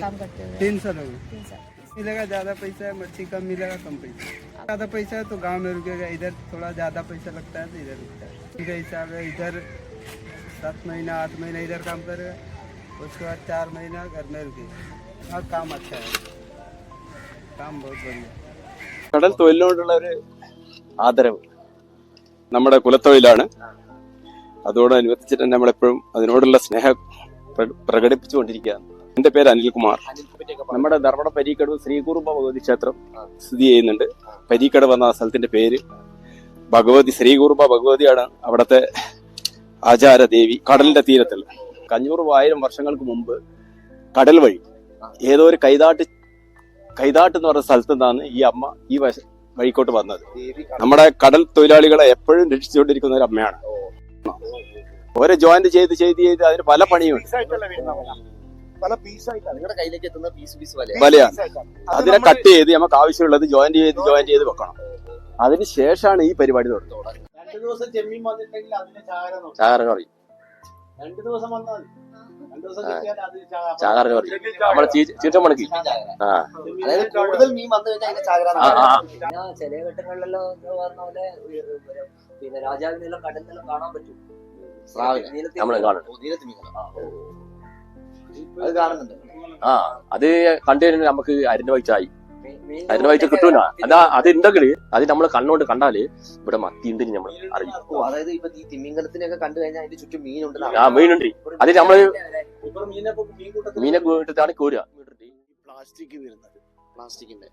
काम करते हुए? 3 साल हो गए। 3 साल। मिलेगा ज़्यादा पैसा है, मच्छी कम मिलेगा कम पैसा। ज़्यादा पैसा है तो गांव में रुकेगा, इधर थोड़ा ज़्यादा पैसा लगता है तो इधर रुकता है। इनके हिसाब है इधर 7 महीना 8 महीना इधर काम करेगा, उसके बाद 4 महीना घर में रुकेगा। और काम अच्छा है, काम बहुत बढ़िया। കടൽ തൊഴിലിനോടുള്ള ഒരു ആദരവ് നമ്മുടെ കുലത്തൊഴിലാണ്. അതോടനുബന്ധിച്ചിട്ട് തന്നെ നമ്മളെപ്പോഴും അതിനോടുള്ള സ്നേഹം പ്രകടിപ്പിച്ചുകൊണ്ടിരിക്കുകയാണ്. എൻ്റെ പേര് അനിൽകുമാർ. നമ്മുടെ ധർമ്മടം പരീക്കടവ് ശ്രീകുറുമ്പ ഭഗവതി ക്ഷേത്രം സ്ഥിതി ചെയ്യുന്നുണ്ട്. പരീക്കടവ് എന്ന സ്ഥലത്തിന്റെ പേര് ഭഗവതി ശ്രീകുറുമ്പ ഭഗവതിയാണ് അവിടുത്തെ ആചാരദേവി. കടലിന്റെ തീരത്തിൽ 500,000 വർഷങ്ങൾക്ക് മുമ്പ് കടൽ വഴി ഏതോ ഒരു കൈതാട്ട് എന്ന് പറഞ്ഞ സ്ഥലത്തു നിന്നാണ് ഈ അമ്മ ഈ വഴിക്കോട്ട് വന്നത്. നമ്മുടെ കടൽ തൊഴിലാളികളെ എപ്പോഴും രക്ഷിച്ചുകൊണ്ടിരിക്കുന്ന ഒരു അമ്മയാണ്. ഓരോ ജോയിന്റ് ചെയ്ത് അതിന് പല പണിയുണ്ട്. വലയാണ്. അതിനെ കട്ട് ചെയ്ത് നമുക്ക് ആവശ്യമുള്ളത് ജോയിന്റ് ചെയ്ത് വെക്കണം. അതിന് ശേഷമാണ് ഈ പരിപാടി തുടങ്ങുന്നത്. 2 ദിവസം ചെമ്മീൻ വന്നിട്ടുണ്ടെങ്കിൽ അതിന് ചാകര കറി 2 ദിവസം വന്നാൽ 2 ദിവസം കിട്ടിയാൽ അതിന് ചാകര കറി നമ്മളെ ചീറ്റമണക്കി. അതായത് കൂടുതൽ മീൻ വന്നു കഴിഞ്ഞാൽ അതിന് ചാകര. ചില ഘട്ടങ്ങളിലെല്ലാം പറഞ്ഞ പോലെ പിന്നെ രാജാവിനെല്ലാം കടലിനെല്ലാം കാണാൻ പറ്റും. നമ്മള് കാണും. അത് കാണുന്നുണ്ട്. അത് കണ്ടു കഴിഞ്ഞാൽ നമുക്ക് അരിഞ്ഞ വൈച്ചായി കിട്ടൂല. അത് ഉണ്ടെങ്കിൽ അത് നമ്മള് കണ്ണുകൊണ്ട് കണ്ടാല് ഇവിടെ മത്തി ഉണ്ട് നമ്മൾ അറിയും. അതായത് ഇപ്പൊ ഈ തിമിംഗലത്തിനൊക്കെ കണ്ടു കഴിഞ്ഞാൽ അതിന്റെ ചുറ്റും മീനുണ്ട്. മീനുണ്ട്. അത് നമ്മള് മീനെ കൂട്ടിട്ടാണ് കോരുക. പ്ലാസ്റ്റിക് വരുന്നത്, പ്ലാസ്റ്റിക്കിന്റെ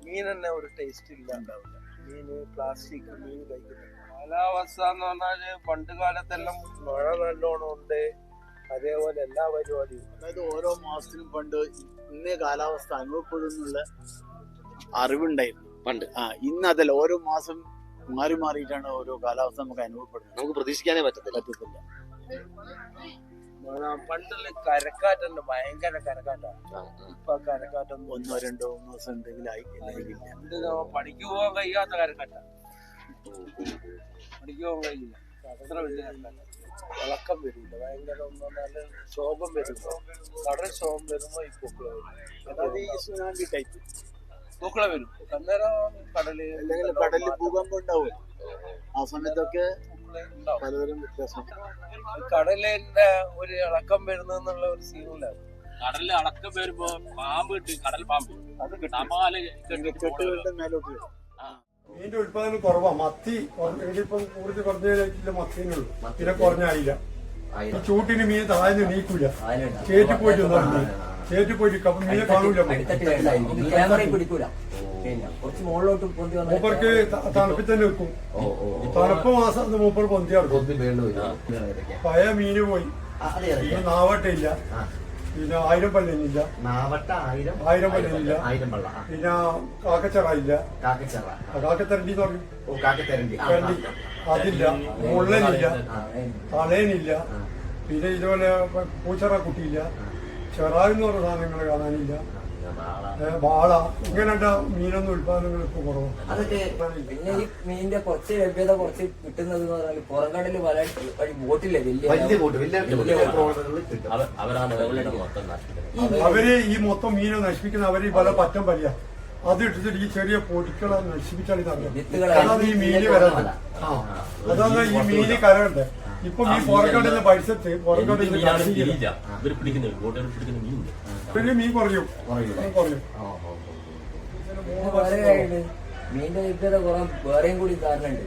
മീൻ തന്നെ ഒരു ടേസ്റ്റ് ഇല്ലാണ്ടാവില്ല. മീന് പ്ലാസ്റ്റിക് മീൻ കഴിക്കുന്നത്. കാലാവസ്ഥ എന്ന് പറഞ്ഞാല് പണ്ട് കാലത്തെല്ലാം മഴ നല്ലോണം ഉണ്ട്, അതേപോലെ എല്ലാ പരിപാടിയും. അതായത് ഓരോ മാസത്തിനും പണ്ട് ഇന്നേ കാലാവസ്ഥ അനുഭവപ്പെടുന്നുള്ള അറിവുണ്ടായിരുന്നു പണ്ട്. ഇന്ന് അതല്ല, ഓരോ മാസം മാറിയിട്ടാണ് ഓരോ കാലാവസ്ഥ നമുക്ക് അനുഭവപ്പെടുന്നത്. നമുക്ക് പ്രതീക്ഷിക്കാനേ പറ്റത്തില്ല. പണ്ടുള്ള കരക്കാറ്റുണ്ട്, ഭയങ്കര കരക്കാറ്റാണ്. ഇപ്പൊ കരക്കാറ്റൊന്നും 1-2 ദിവസം എന്തെങ്കിലും ആയി. പണിക്ക് പോകാൻ കഴിയാത്ത കരക്കാറ്റാണ്. പണിക്ക് പോകാൻ കഴിയില്ല, അത്ര വലിയ കരക്കാറ്റാണ്. ഇളക്കം വരില്ല, ഭയങ്കര നല്ല ശോഭം വരുമ്പോ, കടൽ ശോഭം വരുമ്പോ ഈ പൂക്കള വരും. അതായത് ഈ സുനാമി ടൈപ്പ് പൂക്കള വരും. അന്നേരം കടലിൽ ഭൂകമ്പം ഉണ്ടാവും. ആ സമയത്തൊക്കെ പലതരം വ്യത്യാസം. കടലിന്റെ ഒരു ഇളക്കം വരുന്നുള്ള ഒരു സീനില്ല. കടലിൽ അളക്കം വരുമ്പോ പാമ്പ് കിട്ടും. കടൽ പാമ്പ് കെട്ടുകളുടെ മേലോട്ട് വരും. മീനിന്റെ ഉത്പാദനം കുറവാണ്. മത്തി ഇപ്പം കൂടുതൽ കുറഞ്ഞ മത്തീനുള്ളൂ. പിന്നെ കുറഞ്ഞായില്ല. ഈ ചൂട്ടിന് മീൻ താഴ്ന്ന് നീക്കൂല. ചേറ്റി പോയിട്ട് ചേറ്റി പോയിട്ട് മീനെ കാണൂല. മൂപ്പർക്ക് തണുപ്പിൽ തന്നെ വെക്കും. തണുപ്പ് മാസം മൂപ്പർ പൊന്തിയാടും. പഴയ മീന് പോയി. പിന്നെ നാവട്ടയില്ല, പിന്നെ 1000 പല്ലിനില്ല, 1000 പല്ലിനില്ല, പിന്നെ കാക്കച്ചറ ഇല്ല, കാക്കത്തരണ്ടി എന്ന് പറയും, തരണ്ടി അതില്ല, മുള്ളനില്ല, തളയനില്ല, പിന്നെ ഇതുപോലെ പൂച്ചറ കുട്ടിയില്ല, ചെറായെന്ന് പറഞ്ഞ സാധനങ്ങൾ കാണാനില്ല, വാള, ഇങ്ങനെയുള്ള മീനൊന്നും ഉത്പാദനങ്ങൾ ഇപ്പൊ കുറവാണ്. പിന്നെ ഈ മീനിന്റെ കുറച്ച് ലഭ്യത കുറച്ച് കിട്ടുന്നത് എന്ന് പറഞ്ഞാൽ പുറംകടല് വഴി ബോട്ടില്ലേ അവര് ഈ മൊത്തം മീനെ നശിപ്പിക്കുന്ന അവര് പല പറ്റം വലിയ അത് ഇട്ടിട്ട് ഈ ചെറിയ പൊടിക്കളെ നശിപ്പിച്ചാൽ അതാണ് ഈ മീന് വരുന്നത്. അതാണ് ഈ മീന് കരണ്ട്. ഇപ്പൊ ഈ പുറംകടലിന്റെ പരിസരത്ത് പുറംകടലിന്റെ മീൻ കുറയും. മീനിന്റെ ലഭ്യത കുറവ് വേറെയും കൂടി കാരണമുണ്ട്.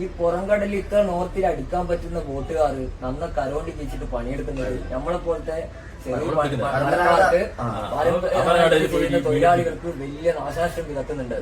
ഈ പുറംകടലിൽ ഇത്ര നോർത്തിൽ അടിക്കാൻ പറ്റുന്ന ബോട്ടുകാർ നന്ന കരോണ്ടി വെച്ചിട്ട് പണിയെടുക്കുന്നത് നമ്മളെ പോലത്തെ ചെറിയ തൊഴിലാളികൾക്ക് വലിയ നാശാശം വിതക്കുന്നുണ്ട്.